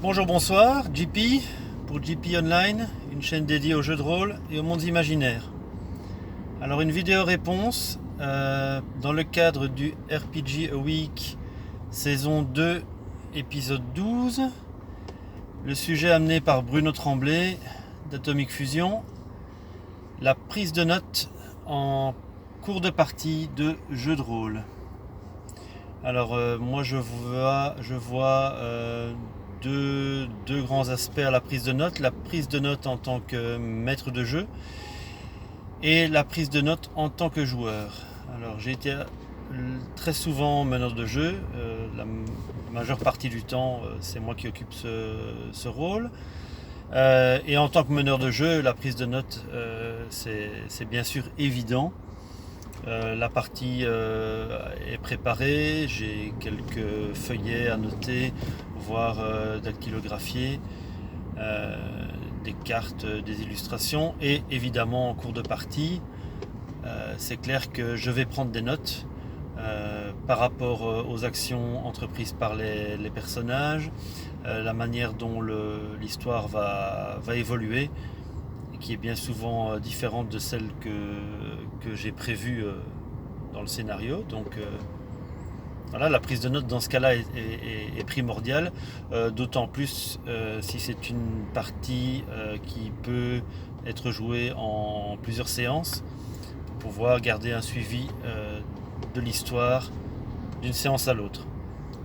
Bonjour, bonsoir, JP pour JP Online, une chaîne dédiée aux jeux de rôle et aux mondes imaginaires. Alors une vidéo réponse dans le cadre du RPG A Week saison 2 épisode 12. Le sujet amené par Bruno Tremblay d'Atomic Fusion, la prise de notes en cours de partie de jeux de rôle. Alors moi je vois deux grands aspects à la prise de notes. La prise de notes en tant que maître de jeu et la prise de notes en tant que joueur. Alors j'ai été très souvent meneur de jeu, la majeure partie du temps c'est moi qui occupe ce rôle. Et en tant que meneur de jeu, la prise de notes c'est bien sûr évident. La partie est préparée, j'ai quelques feuillets à noter, voire dactylographier, des cartes, des illustrations, et évidemment en cours de partie, c'est clair que je vais prendre des notes par rapport aux actions entreprises par les personnages, la manière dont l'histoire va évoluer, qui est bien souvent différente de celle que j'ai prévue dans le scénario. Donc voilà, la prise de notes dans ce cas-là est primordiale, d'autant plus si c'est une partie qui peut être jouée en plusieurs séances, pour pouvoir garder un suivi de l'histoire d'une séance à l'autre.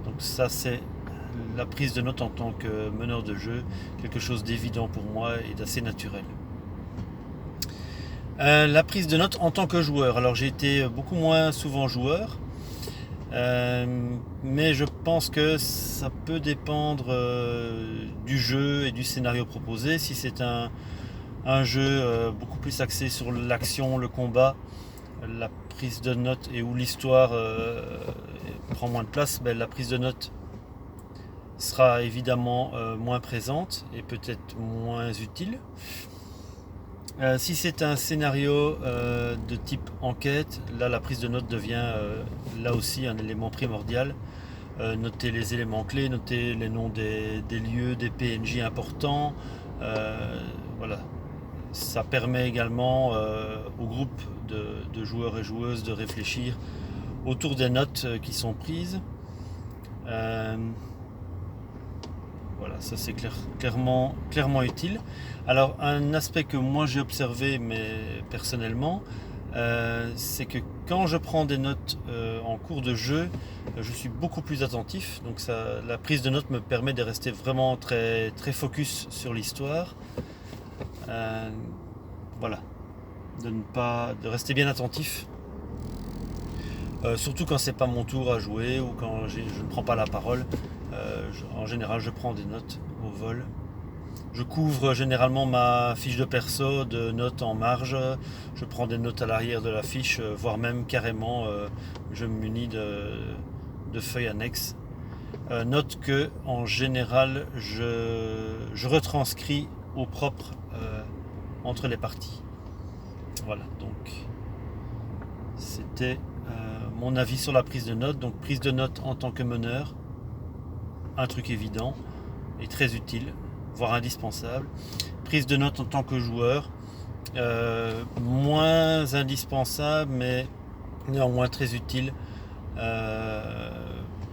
Donc ça, c'est la prise de notes en tant que meneur de jeu, quelque chose d'évident pour moi et d'assez naturel. La prise de notes en tant que joueur. Alors j'ai été beaucoup moins souvent joueur, mais je pense que ça peut dépendre du jeu et du scénario proposé. Si c'est un jeu beaucoup plus axé sur l'action, le combat, la prise de notes, et où l'histoire prend moins de place, la prise de notes sera évidemment moins présente et peut-être moins utile. Si c'est un scénario de type enquête, là la prise de notes devient là aussi un élément primordial. Noter les éléments clés, noter les noms des lieux, des PNJ importants. Voilà. Ça permet également au groupe de joueurs et joueuses de réfléchir autour des notes qui sont prises. Voilà, ça c'est clairement utile. Alors un aspect que moi j'ai observé, mais personnellement, c'est que quand je prends des notes en cours de jeu, je suis beaucoup plus attentif. Donc la prise de notes me permet de rester vraiment très focus sur l'histoire. Voilà, de rester bien attentif. Surtout quand c'est pas mon tour à jouer ou quand je ne prends pas la parole. En général, je prends des notes au vol. Je couvre généralement ma fiche de perso de notes en marge. Je prends des notes à l'arrière de la fiche, voire même carrément, je me munis de feuilles annexes. Note que en général, je retranscris au propre entre les parties. Voilà, donc c'était mon avis sur la prise de notes. Donc prise de notes en tant que meneur, un truc évident et très utile, voire indispensable. Prise de notes en tant que joueur, moins indispensable, mais néanmoins très utile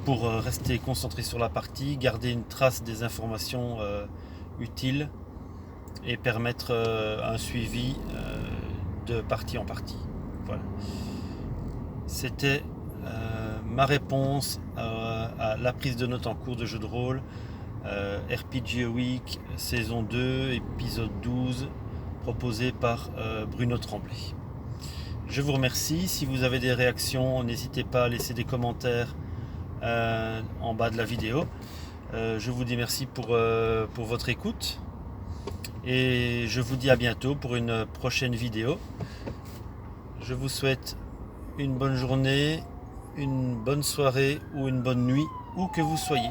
pour rester concentré sur la partie, garder une trace des informations utiles et permettre un suivi de partie en partie. Voilà. C'était ma réponse à la prise de notes en cours de jeu de rôle, RPG Week saison 2 épisode 12, proposé par Bruno Tremblay. Je vous remercie. Si vous avez des réactions, n'hésitez pas à laisser des commentaires en bas de la vidéo. Je vous dis merci pour votre écoute et je vous dis à bientôt pour une prochaine vidéo. Je vous souhaite une bonne journée, une bonne soirée ou une bonne nuit, où que vous soyez.